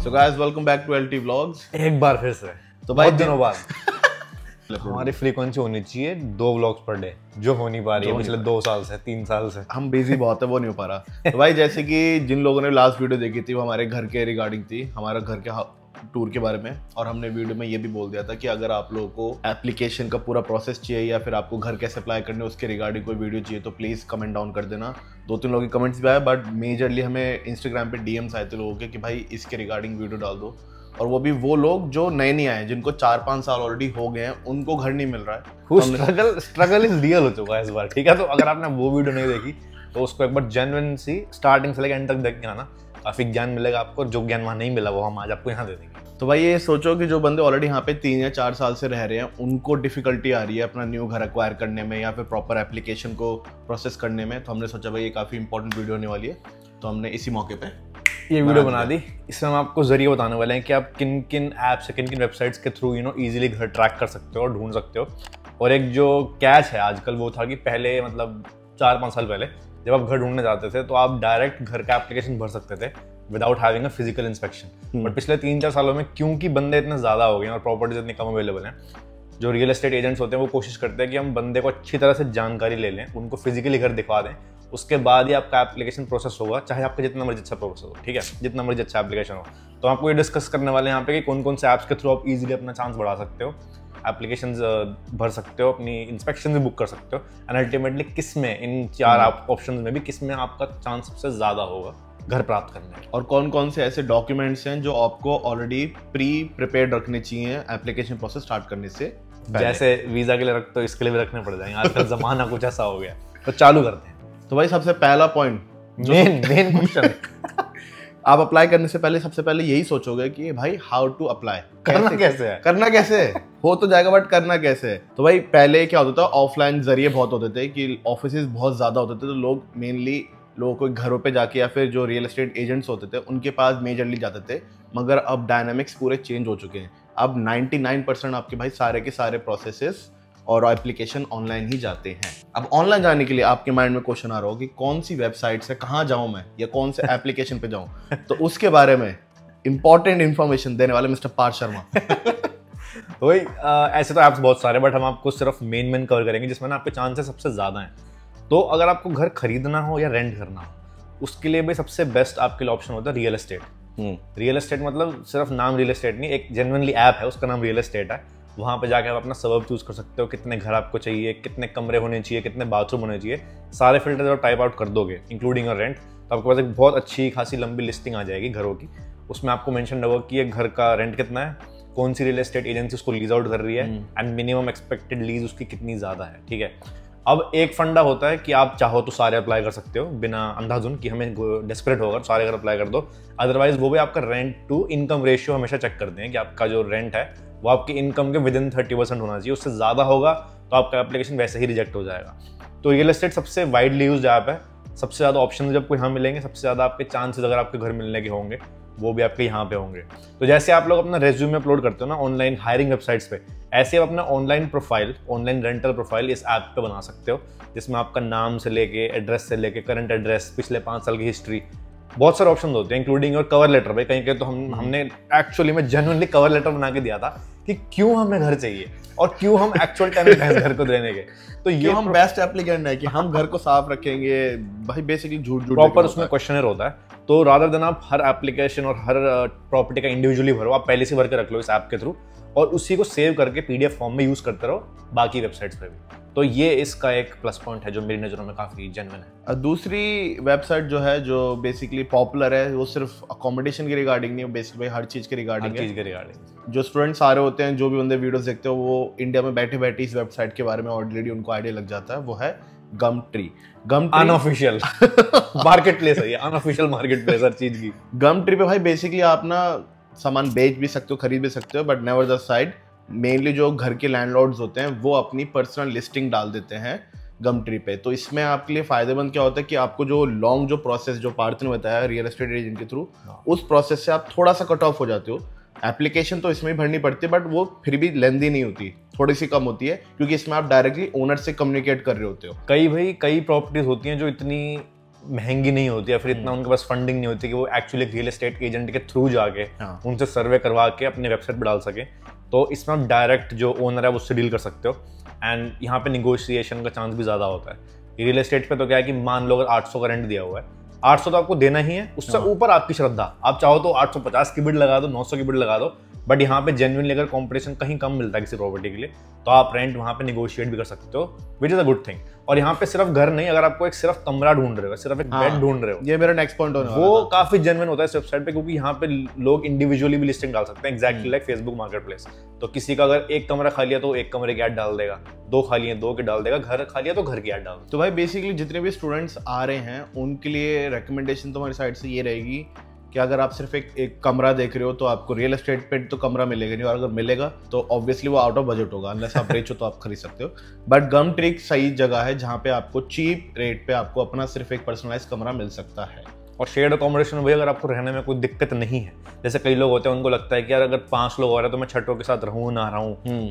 So guys welcome back to LT vlogs. एक बार फिर से तो भाई बहुत दिनों बाद हमारी फ्रीक्वेंसी होनी चाहिए 2 व्लॉग्स पर डे, जो हो नहीं पा रही है पिछले 2 साल से 3 साल से। हम बिजी बहुत है, वो नहीं हो पा रहा। तो भाई जैसे कि जिन लोगों ने लास्ट वीडियो देखी थी वो हमारे घर के रिगार्डिंग थी, हमारा घर के टूर के बारे में। और हमने वीडियो में ये भी बोल दिया था कि अगर आप लोगों को एप्लीकेशन का पूरा प्रोसेस चाहिए या फिर आपको घर कैसे अप्लाई करने उसके रिगार्डिंग कोई वीडियो चाहिए तो प्लीज़ कमेंट डाउन कर देना। 2-3 लोगों के कमेंट्स भी आए, बट मेजरली हमें इंस्टाग्राम पे डीएम्स आए थे लोगों के कि भाई इसके रिगार्डिंग वीडियो डाल दो। और वो भी वो लोग जो नए नहीं आए, जिनको 4-5 साल ऑलरेडी हो गए हैं, उनको घर नहीं मिल रहा है। स्ट्रगल इज रियल हो चुका है इस बार, ठीक है। तो अगर आपने वो वीडियो नहीं देखी तो उसको एक बार जेन्युइन सी स्टार्टिंग से लेकर एंड तक देख के आना, काफी ज्ञान मिलेगा आपको। जो ज्ञान वहाँ नहीं मिला वो हम आज आपको यहाँ दे देंगे। तो भाई ये सोचो कि जो बंदे ऑलरेडी यहाँ पे 3 या 4 साल से रह रहे हैं उनको डिफिकल्टी आ रही है अपना न्यू घर एक्वायर करने में या फिर प्रॉपर एप्लीकेशन को प्रोसेस करने में। तो हमने सोचा भाई ये काफ़ी इंपॉर्टेंट वीडियो होने वाली है, तो हमने इसी मौके पे ये वीडियो बना दी। इसमें हम आपको जरिए बताने वाले हैं कि आप किन किन ऐप से, किन किन वेबसाइट्स के थ्रू इजीली घर ट्रैक कर सकते हो और ढूंढ सकते हो। और एक जो कैच है आजकल वो था कि पहले मतलब 4-5 साल पहले जब आप घर ढूंढने जाते थे तो आप डायरेक्ट घर का एप्लीकेशन भर सकते थे without having a physical inspection. But पिछले 3-4 सालों में क्योंकि बंदे इतने ज़्यादा हो गए हैं और प्रॉपर्टीज इतनी कम अवेलेबल हैं, जो रियल एस्टेट एजेंट्स होते हैं वो कोशिश करते हैं कि हम बंदे को अच्छी तरह से जानकारी ले लें, उनको फिजिकली घर दिखवा दें, उसके बाद ही आपका एप्लीकेशन प्रोसेस होगा, चाहे आपका जितना मर्जी अच्छा प्रोसेस हो, ठीक है, जितना मर्जी अच्छा एप्लीकेशन हो। तो आपको ये डिस्कस करने वाले हैं यहाँ पे कि कौन कौन से ऐप्स के थ्रू आप इजीली अपना चांस बढ़ा सकते हो, एप्लीकेशन भर सकते हो, अपनी इंस्पेक्शन भी बुक कर सकते हो, एंड अल्टीमेटली किस में इन 4 ऑप्शन में भी किस में आपका चांस सबसे ज़्यादा होगा घर प्राप्त करने। और कौन कौन से ऐसे डॉक्यूमेंट्स हैं जो आपको ऑलरेडी प्रिपेयर्ड रखने चाहिए एप्लीकेशन प्रोसेस स्टार्ट करने से पहले। जैसे वीजा के लिए रख तो इसके लिए भी रखने पड़ जाएंगे, आजकल जमाना कुछ ऐसा हो गया। तो चालू करते हैं। तो भाई सबसे पहला पॉइंट मेन क्वेश्चन आप अप्लाई करने से पहले सबसे पहले यही सोचोगे कि भाई हाउ टू अप्लाई, करना कैसे है, करना कैसे है। हो तो जाएगा बट करना कैसे है। तो भाई पहले क्या होता था, ऑफलाइन जरिए बहुत होते थे कि ऑफिसेज बहुत ज्यादा होते थे, तो लोग मेनली लोगों को घरों पे जाके या फिर जो रियल एस्टेट एजेंट्स होते थे उनके पास मेजरली जाते थे। मगर अब डायनामिक्स पूरे चेंज हो चुके हैं। अब 99% आपके भाई सारे के सारे प्रोसेसेस और एप्लीकेशन ऑनलाइन ही जाते हैं। अब ऑनलाइन जाने के लिए आपके माइंड में क्वेश्चन आ रहा हो कि कौन सी वेबसाइट से कहाँ जाऊँ मैं या कौन से एप्लीकेशन पे जाऊँ। तो उसके बारे में इंपॉर्टेंट इन्फॉर्मेशन देने वाले मिस्टर पार्थ शर्मा। तो भाई ऐसे तो ऐप्स बहुत सारे, बट हम आपको सिर्फ मेन कवर करेंगे जिसमें ना आपके चांसेस सबसे ज़्यादा हैं। तो अगर आपको घर खरीदना हो या रेंट करना हो, उसके लिए भाई सबसे बेस्ट आपके लिए ऑप्शन होता है रियल एस्टेट। रियल एस्टेट मतलब सिर्फ नाम रियल एस्टेट नहीं, एक जेन्युइनली ऐप है, उसका नाम रियल एस्टेट है। वहाँ पे जाके आप अपना सबब चूज कर सकते हो, कितने घर आपको चाहिए, कितने कमरे होने चाहिए, कितने बाथरूम होने चाहिए। सारे फिल्टर जब टाइप आउट कर दोगे इंक्लूडिंग और रेंट, तो आपके पास एक बहुत अच्छी खासी लंबी लिस्टिंग आ जाएगी घरों की। उसमें आपको मेंशन होगा कि ये घर का रेंट कितना है, कौन सी रियल एस्टेट एजेंसी उसको लीज आउट कर रही है, एंड मिनिमम एक्सपेक्टेड लीज उसकी कितनी ज़्यादा है, ठीक है। अब एक फंडा होता है कि आप चाहो तो सारे अप्लाई कर सकते हो बिना अंधाधुन कि हमें डेस्परेट होकर सारे अगर अप्लाई कर दो। अदरवाइज वो भी आपका रेंट टू इनकम रेशियो हमेशा चेक करते हैं कि आपका जो रेंट है वो आपकी इनकम के विदिन 30% होना चाहिए। उससे ज़्यादा होगा तो आपका एप्लीकेशन वैसे ही रिजेक्ट हो जाएगा। तो रियल एस्टेट सबसे वाइडली यूज ऐप है, सबसे ज़्यादा ऑप्शन जब कोई यहाँ मिलेंगे, सबसे ज़्यादा आपके चांसेस अगर आपके घर मिलने के होंगे वो भी आपके यहाँ पे होंगे। तो जैसे आप लोग अपना रेज्यूमे अपलोड करते हो ना ऑनलाइन हायरिंग वेबसाइट्स पे, ऐसे आप अपना online profile, online rental profile इस ऐप पे बना सकते हो, जिसमें आपका नाम से लेके एड्रेस से लेके करंट एड्रेस, पिछले 5 साल की हिस्ट्री, बहुत सारे ऑप्शन होते हैं, इंक्लूडिंग और कवर लेटर। भाई कहीं तो हमने एक्चुअली में जेन्युइनली कवर लेटर बना के दिया था कि क्यों हमें घर चाहिए और क्यों हम एक्चुअल टेनेंट हैं घर को देने के। तो ये हम बेस्ट एप्लीकेंट है कि हम घर को साफ रखेंगे। भाई बेसिकली झूठ प्रॉपर उसमें क्वेश्चनर होता है। तो रादर देन आप हर एप्लीकेशन और हर प्रॉपर्टी का इंडिविजुअली भरो, आप पहले से भर के रख लो इस ऐप के थ्रू और उसी को सेव करके PDF फॉर्म में यूज करते रहो बाकी वेबसाइट्स पे भी। तो ये इसका एक प्लस पॉइंट है जो मेरी नज़रों में काफ़ी जेन्युइन है। दूसरी वेबसाइट जो है जो बेसिकली पॉपुलर है वो सिर्फ अकोमोडेशन के रिगार्डिंग नहीं, बेसिकली हर चीज़ के रिगार्डिंग है। जो स्टूडेंट्स सारे होते हैं, जो भी बंदे वीडियोस देखते हो, वो इंडिया में बैठे बैठे इस वेबसाइट के बारे में ऑलरेडी उनको आइडिया लग जाता है। वो है गमट्री। अनऑफिशियल मार्केट प्लेस है ये, अनऑफिशियल मार्केट प्लेस हर चीज़ की। गमट्री पे भाई बेसिकली आप ना सामान बेच भी सकते हो, खरीद भी सकते हो, but never the side mainly जो घर के लैंडलॉर्ड्स होते हैं वो अपनी पर्सनल लिस्टिंग डाल देते हैं गमट्री पे। तो इसमें आपके लिए फायदेमंद क्या होता है कि आपको जो लॉन्ग जो प्रोसेस जो पार्थ ने बताया रियल एस्टेट एजेंट के थ्रू, उस प्रोसेस से आप थोड़ा सा कट ऑफ हो जाते हो। एप्लीकेशन तो इसमें भरनी पड़ती है बट वो फिर भी लेंदी नहीं होती, थोड़ी सी कम होती है, क्योंकि इसमें आप डायरेक्टली ओनर से कम्युनिकेट कर रहे होते हो। कई प्रॉपर्टीज होती हैं जो इतनी महंगी नहीं होती या फिर इतना उनके पास फंडिंग नहीं होती कि वो एक्चुअली रियल एस्टेट एजेंट के थ्रू जाके उनसे सर्वे करवा के अपने वेबसाइट पर डाल सके। तो इसमें आप डायरेक्ट जो ओनर है उससे डील कर सकते हो एंड यहाँ पे निगोशिएशन का चांस भी ज़्यादा होता है। रियल एस्टेट पे तो क्या है कि मान लो अगर 800 का रेंट दिया हुआ है, 800 तो आपको देना ही है, उससे ऊपर आपकी श्रद्धा, आप चाहो तो 850 की बिड लगा दो, 900 की बिड लगा दो, बट यहाँ पे जेन्युइनली अगर कॉम्पिटिशन कहीं कम मिलता है किसी प्रॉपर्टी के लिए तो आप रेंट वहाँ पे निगोशिएट भी कर सकते हो, which is a good thing. और यहाँ पे सिर्फ घर नहीं, अगर आपको एक सिर्फ कमरा ढूंढ रहे हो, सिर्फ एक बेड ढूंढ रहे हो, ये मेरा नेक्स्ट पॉइंट होने वाला वो काफी जेन्युइन होता है इस वेबसाइट पे, क्योंकि यहाँ पे लोग इंडिविजुअली भी लिस्टिंग डाल सकते हैं, exactly like Facebook market place. तो किसी का अगर एक कमरा खाली है तो एक कमरे की ऐड डाल देगा, 2 खाली है 2 की डाल देगा, घर खाली है तो घर की ऐड डाल देगा। तो भाई बेसिकली जितने भी स्टूडेंट्स आ रहे हैं उनके लिए रिकमेंडेशन तुम्हारी साइड से ये रहेगी कि अगर आप सिर्फ एक कमरा देख रहे हो तो आपको रियल एस्टेट पे तो कमरा मिलेगा नहीं, और अगर मिलेगा तो ऑब्वियसली वो आउट ऑफ बजट होगा, अनलेस आप रिच हो तो आप खरीद सकते हो। बट गम ट्री सही जगह है जहाँ पे आपको चीप रेट पे आपको अपना सिर्फ एक पर्सनलाइज कमरा मिल सकता है। और शेयर्ड अकोमोडेशन भाई अगर आपको रहने में कोई दिक्कत नहीं है, जैसे कई लोग होते हैं उनको लगता है कि यार अगर 5 लोग हो रहे हैं तो मैं छठों के साथ रहूँ ना रहूँ,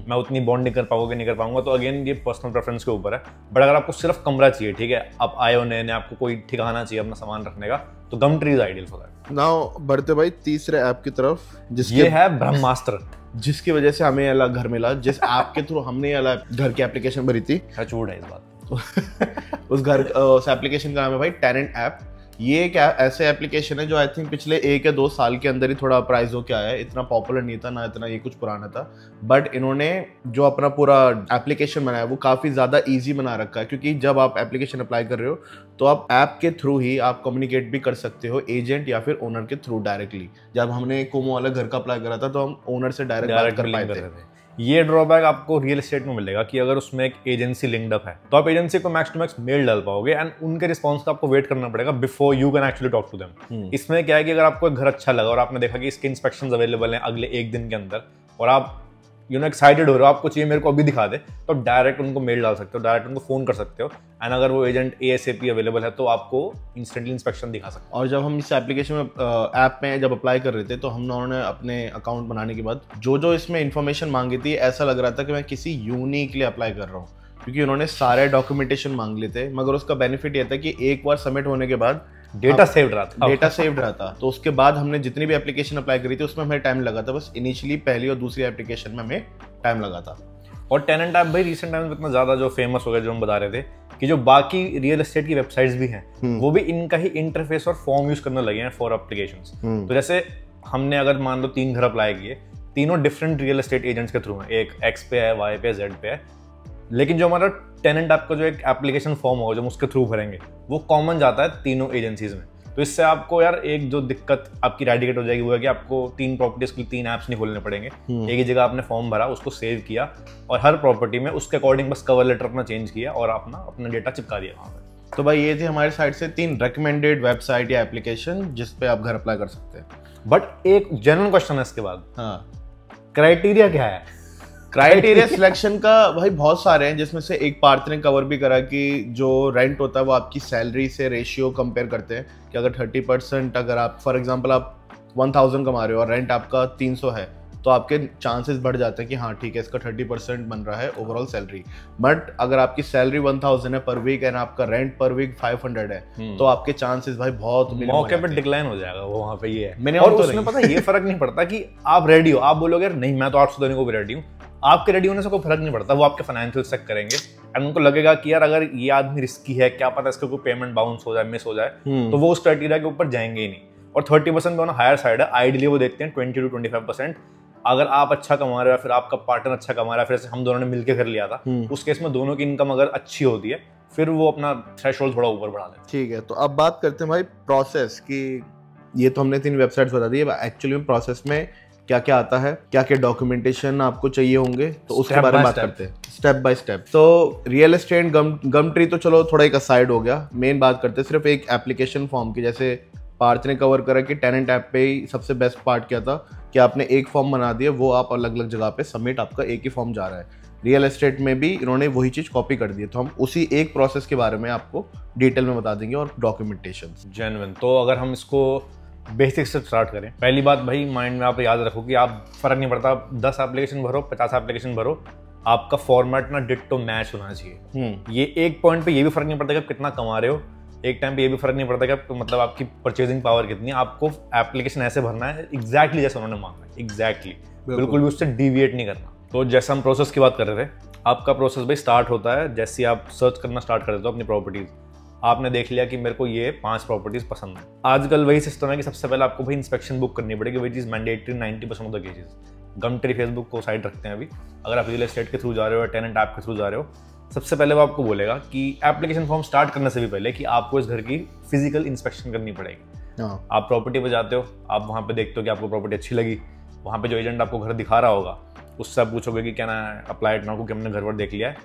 मैं उतनी बॉन्ड नहीं कर पाऊंगा नहीं कर पाऊंगा, तो अगेन ये पर्सनल प्रेफरेंस के ऊपर है। बट अगर आपको सिर्फ कमरा चाहिए, ठीक है, आप आए हो नए, आपको कोई ठिकाना चाहिए अपना सामान रखने का, तो Gumtree is ideal for that. Now बढ़ते भाई तीसरे ऐप की तरफ, ये है ब्रह्मास्त्र, जिसकी वजह से हमें अलग घर मिला, जिस ऐप के थ्रू हमने अलग घर की एप्लीकेशन भरी थी। चूड़ है इस बात। उस एप्लीकेशन का नाम है भाई टेनेंट ऐप। ये एक ऐसे एप्लीकेशन है जो आई थिंक पिछले 1 या 2 साल के अंदर ही थोड़ा प्राइस हो के आया है, इतना पॉपुलर नहीं था ना, इतना ये कुछ पुराना था, बट इन्होंने जो अपना पूरा एप्लीकेशन बनाया वो काफ़ी ज़्यादा इजी बना रखा है, क्योंकि जब आप एप्लीकेशन अप्लाई कर रहे हो तो आप ऐप के थ्रू ही आप कम्युनिकेट भी कर सकते हो एजेंट या फिर ओनर के थ्रू डायरेक्टली। जब हमने कोमो वाला घर का अप्लाई करा था तो हम ओनर से डायरेक्ट बात कर पाए थे। ये ड्रॉबैक आपको रियल एस्टेट में मिलेगा कि अगर उसमें एक एजेंसी लिंक्ड अप है तो आप एजेंसी को मैक्स टू मैक्स मेल डाल पाओगे एंड उनके रिस्पांस का आपको वेट करना पड़ेगा before you can actually talk to them. इसमें क्या है कि अगर आपको एक घर अच्छा लगा और आपने देखा कि इसके इंस्पेक्शंस अवेलेबल हैं अगले 1 दिन के अंदर और आप एक्साइटेड हो रहे हो, आपको चाहिए मेरे को अभी दिखा दे, तो डायरेक्ट उनको मेल डाल सकते हो, डायरेक्ट उनको फोन कर सकते हो एंड अगर वो एजेंट ASAP अवेलेबल है तो आपको इंस्टेंटली इंस्पेक्शन दिखा सकते हो। और जब हम इस एप्लीकेशन में ऐप में जब अप्लाई कर रहे थे तो हम उन्होंने अपने अकाउंट बनाने के बाद जो इसमें इन्फॉर्मेशन मांगी थी, ऐसा लग रहा था कि मैं किसी यूनी के लिए अप्लाई कर रहा हूँ, क्योंकि उन्होंने सारे डॉक्यूमेंटेशन मांग लिए थे। मगर उसका बेनिफिट ये था कि एक बार सबमिट होने के बाद डेटा सेव्ड रहा था। तो उसके बाद हमने जितनी भी एप्लीकेशन अप्लाई करी थी उसमें हमें टाइम लगा था, बस इनिशियली पहली और दूसरी एप्लीकेशन में हमें टाइम लगा था। और टेनेंट ऐप भाई रिसेंट टाइम में इतना ज्यादा जो फेमस हो गया, जो हम बता रहे थे कि जो बाकी रियल एस्टेट की वेबसाइट्स भी हैं वो भी इनका ही इंटरफेस और फॉर्म यूज करने लगे हैं फॉर एप्लीकेशंस। तो जैसे हमने अगर मान लो 3 घर अप्लाई किए, तीनों डिफरेंट रियल एस्टेट एजेंट्स के थ्रू हैं, एक X पे है, Y पे है, Z पे है, लेकिन जो हमारा टेनेंट ऐप का जो एक एप्लीकेशन फॉर्म होगा जो हम उसके थ्रू भरेंगे वो कॉमन जाता है तीनों एजेंसीज में। तो इससे आपको यार एक जो दिक्कत आपकी रेडिकेट हो जाएगी वो है कि आपको 3 प्रॉपर्टीज के लिए 3 ऐप्स नहीं खोलने पड़ेंगे। एक ही जगह आपने फॉर्म भरा, उसको सेव किया और हर प्रॉपर्टी में उसके अकॉर्डिंग बस कवर लेटर अपना चेंज किया और अपना डेटा चिपका दिया वहाँ पे। तो भाई ये थी हमारी साइड से 3 रिकमेंडेड वेबसाइट या एप्लीकेशन जिस पे आप घर अप्लाई कर सकते हैं। बट एक जेन्युइन क्वेश्चन है इसके बाद, क्राइटेरिया क्या है? क्राइटेरिया सिलेक्शन का भाई बहुत सारे हैं, जिसमें से एक पार्थ ने कवर भी करा कि जो रेंट होता है वो आपकी सैलरी से रेशियो कंपेयर करते हैं कि अगर 30% अगर आप फॉर एग्जांपल आप 1000 कमा रहे हो और रेंट आपका 300 है तो आपके चांसेस बढ़ जाते हैं कि हाँ ठीक है इसका 30% बन रहा है ओवरऑल सैलरी। बट अगर आपकी सैलरी 1000 है पर वीक एंड आपका रेंट पर वीक 500 है तो आपके चांसेस भाई बहुत मौके पे डिक्लाइन हो जाएगा वो वहाँ पे। ये है और उसमें पता है ये फर्क नहीं पड़ता कि आप रेडी हो, आप बोलोगे नहीं मैं तो 800 देने को भी रेडी हूँ, आपके रेडी होने से कोई फर्क नहीं पड़ता। वो आपके फाइनेंशियल चेक करेंगे एंड उनको लगेगा कि यार अगर ये आदमी रिस्की है, क्या पता इसका कोई पेमेंट बाउंस हो जाए, मिस हो जाए, तो वो उस क्राइटेरिया के ऊपर जाएंगे ही नहीं। और 30% दोनों हायर साइड है, आइडियली वो देखते हैं 20 to 25%। अगर आप अच्छा कमा रहे हो फिर आपका पार्टनर अच्छा कमा रहा है, फिर हम दोनों ने मिलकर कर लिया था, उस केस में दोनों की इनकम अगर अच्छी होती है फिर वो अपना थ्रेशोल्ड थोड़ा ऊपर बढ़ा देते हैं। ठीक है, तो अब बात करते हैं भाई प्रोसेस की। ये तो हमने 3 वेबसाइट्स बता दी, एक्चुअली में प्रोसेस में क्या क्या आता है, क्या क्या डॉक्यूमेंटेशन आपको चाहिए होंगे, तो उसके बारे में बात करते हैं स्टेप बाय स्टेप। तो रियल एस्टेट गम ट्री तो चलो थोड़ा एक असाइड हो गया, मेन बात करते हैं सिर्फ एक एप्लीकेशन फॉर्म की। जैसे पार्थ ने कवर करा कि टेनेंट ऐप पे ही सबसे बेस्ट पार्ट क्या था कि आपने एक फॉर्म बना दिया, वो आप अलग अलग जगह पे सबमिट, आपका एक ही फॉर्म जा रहा है। रियल एस्टेट में भी इन्होंने वही चीज़ कॉपी कर दी है, तो हम उसी एक प्रोसेस के बारे में आपको डिटेल में बता देंगे और डॉक्यूमेंटेशन जेन्युइन। तो अगर हम इसको बेसिक से स्टार्ट करें, पहली बात भाई माइंड में आप याद रखो कि आप फर्क नहीं पड़ता 10 एप्लीकेशन भरो 50 एप्लीकेशन भरो, आपका फॉर्मेट ना डिट्टो मैच होना चाहिए। ये एक पॉइंट पे ये भी फर्क नहीं पड़ता कि आप कितना कमा रहे हो, एक टाइम पे ये भी फर्क नहीं पड़ता कि आप मतलब आपकी परचेजिंग पावर कितनी है, आपको एप्लीकेशन ऐसे भरना है एग्जैक्टली जैसे उन्होंने मांगा है, एग्जैक्टली बिल्कुल भी उससे डिविएट नहीं करना। तो जैसे हम प्रोसेस की बात कर रहे थे, आपका प्रोसेस भाई स्टार्ट होता है जैसे आप सर्च करना स्टार्ट कर देते हो अपनी प्रॉपर्टीज। आपने देख लिया कि मेरे को ये 5 प्रॉपर्टीज पसंद है। आजकल वही सिस्टम है कि सबसे पहले आपको भाई इंस्पेक्शन बुक करनी पड़ेगी, which is mandatory 90% of the cases. Gumtree Facebook को साइड रखते हैं अभी, अगर आप रियल एस्टेट के थ्रू जा रहे हो या टेनेंट ऐप के थ्रू जा रहे हो, सबसे पहले वो आपको बोलेगा कि एप्लीकेशन फॉर्म स्टार्ट करने से भी पहले कि आपको इस घर की फिजिकल इंस्पेक्शन करनी पड़ेगी। आप प्रॉपर्टी पे जाते हो, आप वहाँ पे देखते हो कि आपको प्रॉपर्टी अच्छी लगी, वहाँ पे जो एजेंट आपको घर दिखा रहा होगा उससे आप पूछोगे कि क्या ना अप्लाई नाउ, क्योंकि हमने घर पर देख लिया है,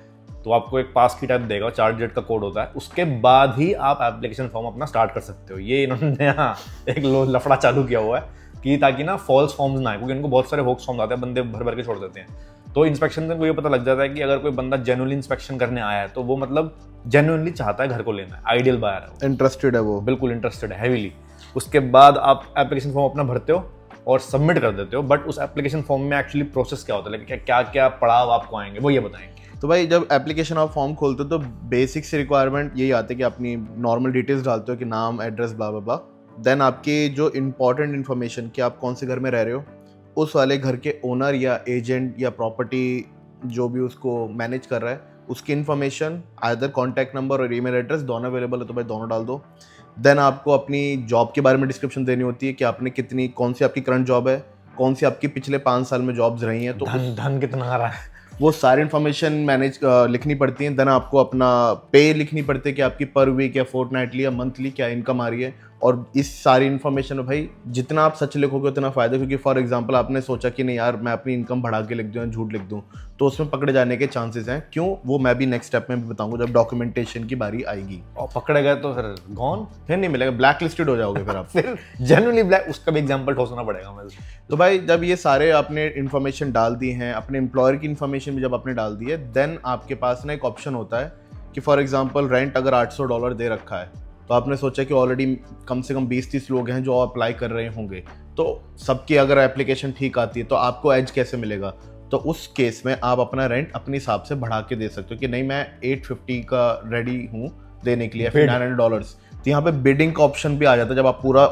तो आपको एक पास की टाइप देगा, 4 डिजिट का कोड होता है। उसके बाद ही आप एप्लीकेशन फॉर्म अपना स्टार्ट कर सकते हो। ये इन्होंने यहाँ एक लफड़ा चालू किया हुआ है कि ताकि ना फॉल्स फॉर्म्स ना आए, क्योंकि इनको बहुत सारे होक्स फॉर्म आते हैं, बंदे भर भर के छोड़ देते हैं। तो इंस्पेक्शन से को ये पता लग जाता है कि अगर कोई बंदा जेन्युइनली इंस्पेक्शन करने आया है तो वो मतलब जेन्युइनली चाहता है घर को लेना है, आइडियल बायर है, इंटरेस्टेड है वो, बिल्कुल इंटरेस्टेड है हेवीली। उसके बाद आप एप्लीकेशन फॉर्म अपना भरते हो और सबमिट कर देते हो। बट उस एप्लीकेशन फॉर्म में एक्चुअली प्रोसेस क्या होता है, लेकिन क्या क्या पड़ाव आपको आएंगे वो ये बताएंगे। तो भाई जब एप्लीकेशन आप फॉर्म खोलते हो तो बेसिक से रिक्वायरमेंट यही आती है कि अपनी नॉर्मल डिटेल्स डालते हो कि नाम, एड्रेस, ब्ला ब्ला ब्ला। देन आपकी जो इंपॉर्टेंट इन्फॉर्मेशन कि आप कौन से घर में रह रहे हो, उस वाले घर के ओनर या एजेंट या प्रॉपर्टी जो भी उसको मैनेज कर रहा है उसकी इन्फॉर्मेशन, आइदर कॉन्टैक्ट नंबर और ईमेल एड्रेस दोनों अवेलेबल है तो भाई दोनों डाल दो। देन आपको अपनी जॉब के बारे में डिस्क्रिप्शन देनी होती है कि आपने कितनी, कौन सी आपकी करंट जॉब है, कौन सी आपकी पिछले 5 साल में जॉब्स रही हैं, तो धन कितना आ रहा है, वो सारी इन्फॉर्मेशन मैनेज लिखनी पड़ती है। देन आपको अपना पे लिखनी पड़ती है कि आपकी पर वीक या फोर्टनाइटली या मंथली क्या इनकम आ रही है। और इस सारी इन्फॉर्मेशन में भाई जितना आप सच लिखोगे उतना फ़ायदा, क्योंकि फॉर एग्जांपल आपने सोचा कि नहीं यार मैं अपनी इनकम बढ़ा के लिख दूँ या झूठ लिख दूँ, तो उसमें पकड़े जाने के चांसेस हैं। क्यों, वो मैं भी नेक्स्ट स्टेप में भी बताऊंगा जब डॉक्यूमेंटेशन की बारी आएगी। और पकड़े गए तो फिर गॉन, फिर नहीं मिलेगा, ब्लैक लिस्टेड हो जाओगे फिर आप। फिर जनरली ब्लैक, उसका भी एग्जांपल ठोसना पड़ेगा मुझे। तो भाई जब ये सारे आपने इन्फॉर्मेशन डाल दी हैं, अपने एम्प्लॉयर की इन्फॉर्मेशन भी जब आपने डाल दी है, देन आपके पास ना एक ऑप्शन होता है कि फॉर एग्जांपल रेंट अगर $800 दे रखा है, तो आपने सोचा कि ऑलरेडी कम से कम 20-30 लोग हैं जो अप्लाई कर रहे होंगे, तो सबकी अगर एप्लीकेशन ठीक आती है तो आपको एज कैसे मिलेगा। तो उस केस में आप अपना रेंट अपने हिसाब से बढ़ा के दे सकते हो कि नहीं मैं 850 का रेडी हूँ देने के लिए, $900। तो यहाँ पे बिडिंग का ऑप्शन भी आ जाता है जब आप पूरा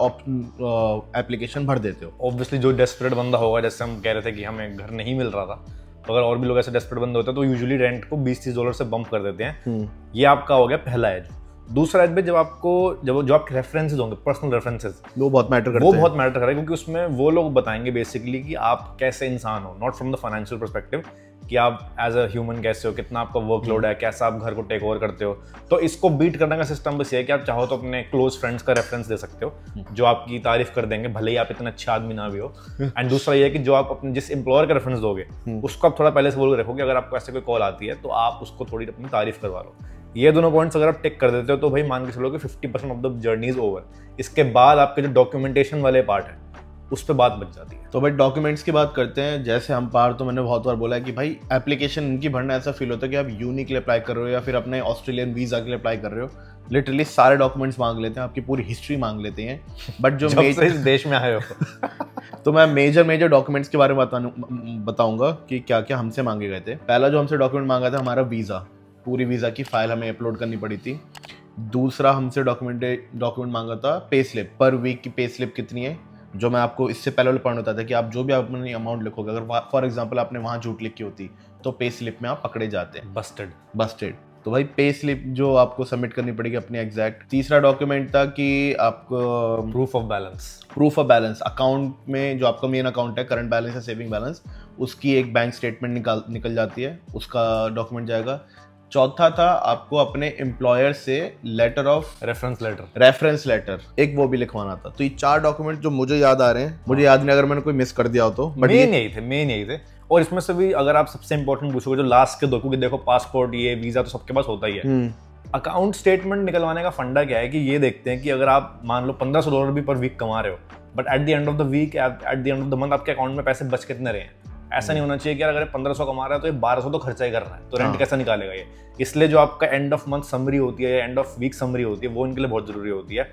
एप्लीकेशन भर देते हो। ऑब्वियसली जो डेस्परेट बंदा होगा, जैसे हम कह रहे थे कि हमें घर नहीं मिल रहा था, तो अगर और भी लोग ऐसे डेस्परेट बंदे होते हैं तो यूजुअली रेंट को $20-30 से बम्प कर देते हैं। ये आपका हो गया पहला एज। दूसरा एज में जब आपको जो आपके रेफरेंसेस होंगे, पर्सनल रेफरेंसेस, वो बहुत मैटर करते हैं। वो बहुत मैटर करेगा, क्योंकि उसमें वो लोग बताएंगे बेसिकली कि आप कैसे इंसान हो, not from the financial perspective कि आप एज अ ह्यूमन कैसे हो, कितना आपका वर्कलोड है, कैसा आप घर को टेक ओवर करते हो। तो इसको बीट करने का सिस्टम बस ये है कि आप चाहो तो अपने क्लोज फ्रेंड्स का रेफरेंस दे सकते हो जो आपकी तारीफ कर देंगे, भले ही आप इतने अच्छे आदमी ना भी हो। एंड दूसरा ये है कि जो आप अपने जिस एम्प्लॉयर का रेफरेंस दोगे उसको आप थोड़ा पहले से बोल के रखो कि अगर आपको ऐसे कोई कॉल आती है तो आप उसको थोड़ी अपनी तारीफ करवा लो। ये दोनों पॉइंट्स अगर आप टिक कर देते हो तो भाई मान के चलो कि 50% of the journey is over. इसके बाद आपके जो डॉक्यूमेंटेशन वाले पार्ट है उस पर बात बच जाती है। तो भाई डॉक्यूमेंट्स की बात करते हैं। जैसे हम पार, तो मैंने बहुत बार बोला है कि भाई एप्लीकेशन इनकी भरना ऐसा फील होता है कि आप यूनी के लिए अप्लाई कर रहे हो या फिर अपने ऑस्ट्रेलियन वीजा के लिए अप्लाई कर रहे हो। लिटरली सारे डॉक्यूमेंट्स मांग लेते हैं, आपकी पूरी हिस्ट्री मांग लेते हैं। बट जो इस देश में आए हो तो मैं मेजर डॉक्यूमेंट्स के बारे में बताऊंगा कि क्या क्या हमसे मांगे गए थे। पहला जो हमसे डॉक्यूमेंट मांगा था हमारा वीज़ा, पूरी वीज़ा की फाइल हमें अपलोड करनी पड़ी थी। दूसरा हमसे डॉक्यूमेंट मांगा था पे स्लिप, पर वीक की पे स्लिप कितनी है, जो मैं आपको इससे पहले पढ़ होता था कि आप जो भी अपनी अमाउंट लिखोगे, अगर फॉर एग्जांपल आपने वहाँ झूठ लिखी होती तो पे स्लिप में आप पकड़े जाते हैं, बस्टेड। तो भाई पे स्लिप जो आपको सबमिट करनी पड़ेगी अपनी एग्जैक्ट। तीसरा डॉक्यूमेंट था कि आपको प्रूफ ऑफ बैलेंस, अकाउंट में जो आपका मेन अकाउंट है, करंट बैलेंस या सेविंग बैलेंस, उसकी एक बैंक स्टेटमेंट निकल जाती है, उसका डॉक्यूमेंट जाएगा। चौथा था आपको अपने एम्प्लॉयर से लेटर ऑफ रेफरेंस लेटर, एक वो भी लिखवाना था। तो ये 4 डॉक्यूमेंट जो मुझे याद आ रहे हैं, मुझे याद नहीं अगर मैंने कोई मिस कर दिया हो तो, बट मेन यही थे। और इसमें से भी अगर आप सबसे इंपॉर्टेंट पूछोगे जो लास्ट के दो, क्योंकि देखो पासपोर्ट, ये वीजा तो सबके पास होता ही है। अकाउंट स्टेटमेंट निकलवाने का फंडा क्या है कि ये देखते हैं कि अगर आप मान लो $1500 भी पर वीक कमा रहे हो, but at the end of the week, at the end of the month आपके अकाउंट में पैसे बच कितने रहे हैं। ऐसा नहीं होना चाहिए कि अगर 1500 कमा रहा है तो ये 1200 तो खर्चा ही कर रहा है, तो रेंट कैसा निकालेगा ये। इसलिए जो आपका एंड ऑफ मंथ समरी होती है, एंड ऑफ वीक समरी होती है, वो इनके लिए बहुत जरूरी होती है।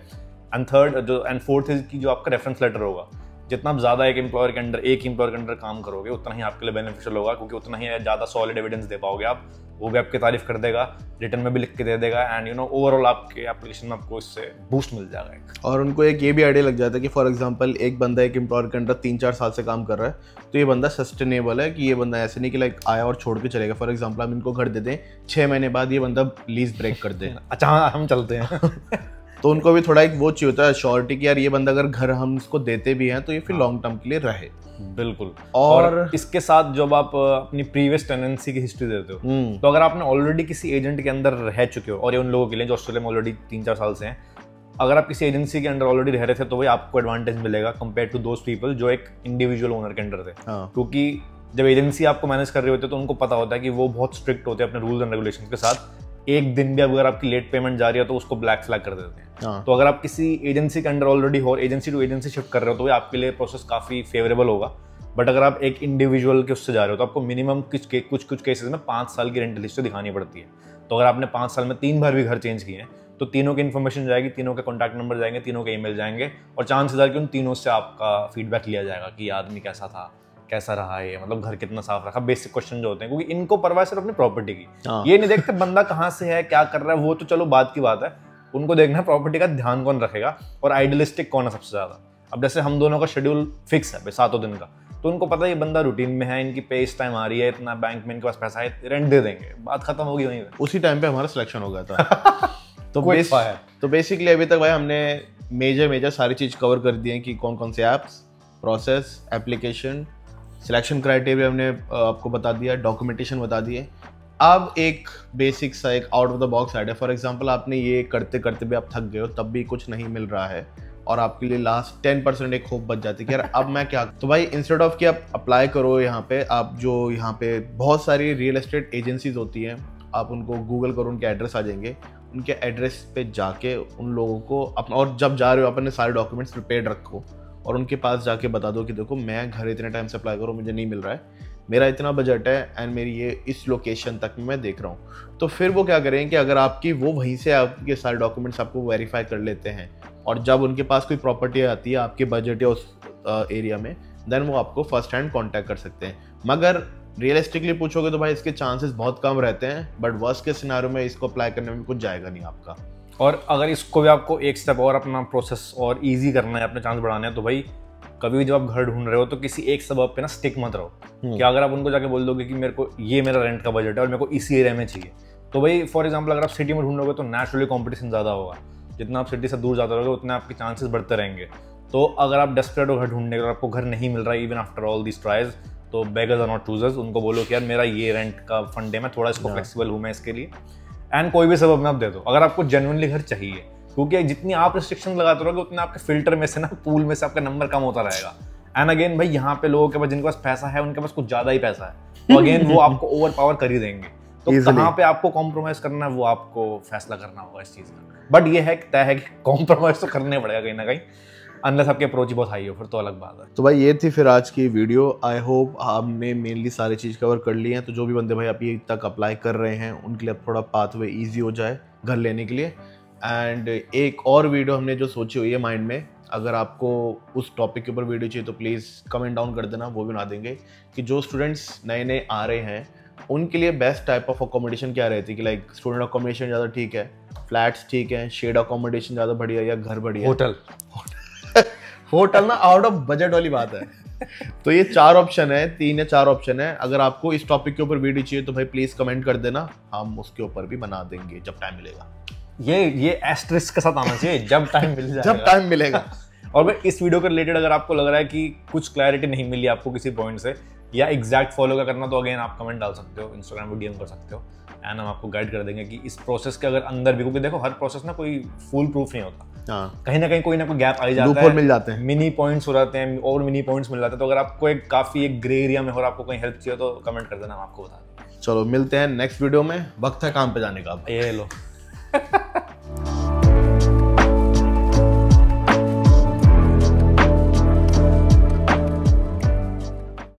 एंड फोर्थ इज कि जो आपका रेफरेंस लेटर होगा, जितना आप ज़्यादा एक एम्प्लॉयर के अंडर काम करोगे उतना ही आपके लिए बेनिफिशियल होगा, क्योंकि उतना ही ज़्यादा सॉलिड एविडेंस दे पाओगे आप, वो भी आपकी तारीफ कर देगा, रिटर्न में भी लिख के दे देगा, एंड ओवरऑल आपके एप्लीकेशन में आपको इससे बूस्ट मिल जाएगा। और उनको एक ये भी आइडिया लग जाता है कि फॉर एग्जांपल एक बंदा एक एम्प्लॉयर के अंडर 3-4 साल से काम कर रहा है, तो ये बंदा सस्टेनेबल है, कि ये बंदा ऐसे नहीं कि लाइक आया और छोड़ के चलेगा। फॉर एग्जांपल हम इनको घर दे दें, 6 महीने बाद ये बंदा लीज ब्रेक कर दे, अच्छा हम चलते हैं तो उनको भी थोड़ा एक वो चाहिए होता है श्योरिटी कि यार ये बंदा अगर घर हम इसको देते भी हैं तो ये फिर लॉन्ग टर्म के लिए रहे। बिल्कुल। और इसके साथ जब आप अपनी प्रीवियस टेनेंसी की हिस्ट्री देते हो, तो अगर आपने ऑलरेडी किसी एजेंट के अंदर रह चुके हो, और ये उन लोगों के लिए जो ऑस्ट्रेलिया में ऑलरेडी 3-4 साल से हैं, अगर आप किसी एजेंसी के अंदर ऑलरेडी रह रहे थे तो वही आपको एडवांटेज मिलेगा कंपेयर टू दोज पीपल जो एक इंडिविजुअल ओनर के अंडर थे। क्योंकि जब एजेंसी आपको मैनेज कर रहे होते हैं तो उनको पता होता है कि वो बहुत स्ट्रिक्ट होते हैं अपने रूल्स एंड रेगुलेशन के साथ। एक दिन भी अगर आपकी लेट पेमेंट जा रही है तो उसको ब्लैक फ्लैग कर देते हैं। तो अगर आप किसी एजेंसी के अंडर ऑलरेडी हो, एजेंसी टू एजेंसी शिफ्ट कर रहे हो, तो ये आपके लिए प्रोसेस काफ़ी फेवरेबल होगा। बट अगर आप एक इंडिविजुअल के उससे जा रहे हो तो आपको मिनिमम कुछ केसेस में 5 साल की रेंटल हिस्ट्री दिखानी पड़ती है। तो अगर आपने 5 साल में 3 बार भी घर चेंज किए हैं तो तीनों की इन्फॉर्मेशन जाएगी, तीनों के कॉन्टैक्ट नंबर जाएंगे, तीनों के ईमेल जाएंगे, और चांसेस है कि उन तीनों से आपका फीडबैक लिया जाएगा कि आदमी कैसा था, कैसा रहा है, मतलब घर कितना साफ रखा, बेसिक क्वेश्चन जो होते हैं, क्योंकि इनको परवाह सिर्फ अपनी प्रॉपर्टी की। ये नहीं देखते बंदा कहाँ से है, क्या कर रहा है, वो तो चलो बात की बात है, उनको देखना प्रॉपर्टी का ध्यान कौन रखेगा और आइडियलिस्टिक कौन है सबसे ज्यादा। अब जैसे हम दोनों का शेड्यूल फिक्स है 7 दिन का, तो उनको पता है ये बंदा रूटीन में है, इनकी पे इस टाइम आ रही है, इतना बैंक में इनके पास पैसा है, रेंट दे देंगे, बात खत्म होगी वहीं पे। उसी टाइम पे हमारा सिलेक्शन हो गया था। तो बेसिकली अभी तक भाई हमने मेजर सारी चीज कवर कर दी है कि कौन कौन से apps, process, application, selection criteria हमने आपको बता दिया, डॉक्यूमेंटेशन बता दिए। अब एक बेसिक सा एक out of the box idea, for example आपने ये करते करते भी आप थक गए हो, तब भी कुछ नहीं मिल रहा है और आपके लिए लास्ट 10% एक होप बच जाती है कि यार अब मैं क्या, तो भाई इंस्टेड ऑफ कि आप अप्लाई करो यहाँ पे, आप जो यहाँ पे बहुत सारी रियल एस्टेट एजेंसीज होती हैं, आप उनको गूगल करो, उनके एड्रेस आ जाएंगे, उनके एड्रेस पे जाके उन लोगों को अपना, और जब जा रहे हो अपने सारे डॉक्यूमेंट्स प्रिपेयर्ड रखो और उनके पास जाके बता दो कि देखो मैं घर इतने टाइम से अप्लाई करूँ, मुझे नहीं मिल रहा है, मेरा इतना बजट है एंड मेरी ये इस लोकेशन तक मैं देख रहा हूँ। तो फिर वो क्या करेंगे कि अगर आपकी वो वहीं से आपके सारे डॉक्यूमेंट्स आपको वेरीफाई कर लेते हैं, और जब उनके पास कोई प्रॉपर्टी आती है आपके बजट या उस एरिया में, देन वो आपको फर्स्ट हैंड कॉन्टैक्ट कर सकते हैं। मगर रियलिस्टिकली पूछोगे तो भाई इसके चांसेस बहुत कम रहते हैं, बट वर्स्ट के सिनेरियो में इसको अप्लाई करने में कुछ जाएगा नहीं आपका। और अगर इसको भी आपको एक स्टेप और अपना प्रोसेस और इजी करना है, अपने चांस बढ़ाने हैं, तो भाई कभी भी जब आप घर ढूंढ रहे हो तो किसी एक सबब पे ना स्टिक मत रहो। कि अगर आप उनको जाके बोल दोगे कि मेरे को ये मेरा रेंट का बजट है और मेरे को इसी एरिया में चाहिए, तो भाई फॉर एग्जांपल अगर आप सिटी में ढूंढोगे तो नेचुरली कंपटीशन ज़्यादा होगा, जितना आप सिटी से दूर जाते रहोगे उतने आपके चांसेस बढ़ते रहेंगे। तो अगर आप डेस्परेट हो घर ढूंढने और आपको घर नहीं मिल रहा है even after all this tries, तो बेगर्स आर नॉट चूजर्स, उनको बोलो कि यार मेरा ये रेंट का फंड है, मैं थोड़ा इसको फ्लेक्सिबल हूँ मैं इसके लिए, एंड कोई भी सबब में आप दे दो अगर आपको जेन्युइनली घर चाहिए। क्योंकि जितनी आप रिस्ट्रिक्शन लगाते रहोगे उतने आपके फिल्टर में से ना, पूल में से आपका नंबर कम होता रहेगा। एंड अगेन भाई यहाँ पे लोगों के पास, जिनके पास पैसा है उनके पास कुछ ज्यादा ही पैसा है, तो अगेन वो आपको ओवर पावर कर ही देंगे। तो कहाँ पे आपको कॉम्प्रोमाइज करना है वो आपको फैसला करना होगा इस चीज का। बट ये है तय है कि कॉम्प्रोमाइज तो करने पड़ेगा कहीं ना कहीं, अनलेस आपकी अप्रोच ही बहुत हाई हो, फिर तो अलग बात है। तो भाई ये थी फिर आज की वीडियो। आई होप हमने मेनली सारी चीज़ कवर कर ली है। तो जो भी बंदे भाई अभी तक अप्लाई कर रहे हैं उनके लिए थोड़ा पाथवे ईजी हो जाए घर लेने के लिए। एंड एक और वीडियो हमने जो सोची हुई है माइंड में, अगर आपको उस टॉपिक के ऊपर वीडियो चाहिए तो प्लीज़ कमेंट डाउन कर देना, वो भी बना देंगे कि जो स्टूडेंट्स नए नए आ रहे हैं उनके लिए बेस्ट टाइप ऑफ अकोमोडेशन क्या रहती है। कि लाइक स्टूडेंट अकोमोडेशन ज़्यादा ठीक है, फ्लैट्स ठीक है, शेड अकोमोडेशन ज़्यादा बढ़िया या घर बढ़िया, होटल ना आउट ऑफ बजट वाली बात है। तो ये 4 ऑप्शन है, 3 या 4 ऑप्शन है। अगर आपको इस टॉपिक के ऊपर वीडियो चाहिए तो भाई प्लीज कमेंट कर देना, हम उसके ऊपर भी बना देंगे जब टाइम मिलेगा। ये एस्टरिस्क के साथ आना चाहिए, जब टाइम मिल जाएगा। जब टाइम मिलेगा। और भाई इस वीडियो के रिलेटेड अगर आपको लग रहा है कि कुछ क्लैरिटी नहीं मिली आपको किसी पॉइंट से, या एग्जैक्ट फॉलो का करना, तो अगेन आप कमेंट डाल सकते हो, इंस्टाग्राम पर डीएम कर सकते हो, एंड हम आपको गाइड कर देंगे कि इस प्रोसेस के अगर अंदर भी, क्योंकि देखो हर प्रोसेस ना कोई फुल प्रूफ नहीं होता, कहीं ना कहीं कोई ना कोई गैप आ ही जाता है, मिल जाते हैं, मिनी पॉइंट्स हो जाते हैं और मिनी पॉइंट्स मिल जाते हैं। तो अगर आपको एक काफी एक ग्रे एरिया में और आपको कोई हेल्प चाहिए तो कमेंट कर देना, हम आपको बता देंगे। चलो मिलते हैं नेक्स्ट वीडियो में, वक्त है काम पे जाने का। ये लो।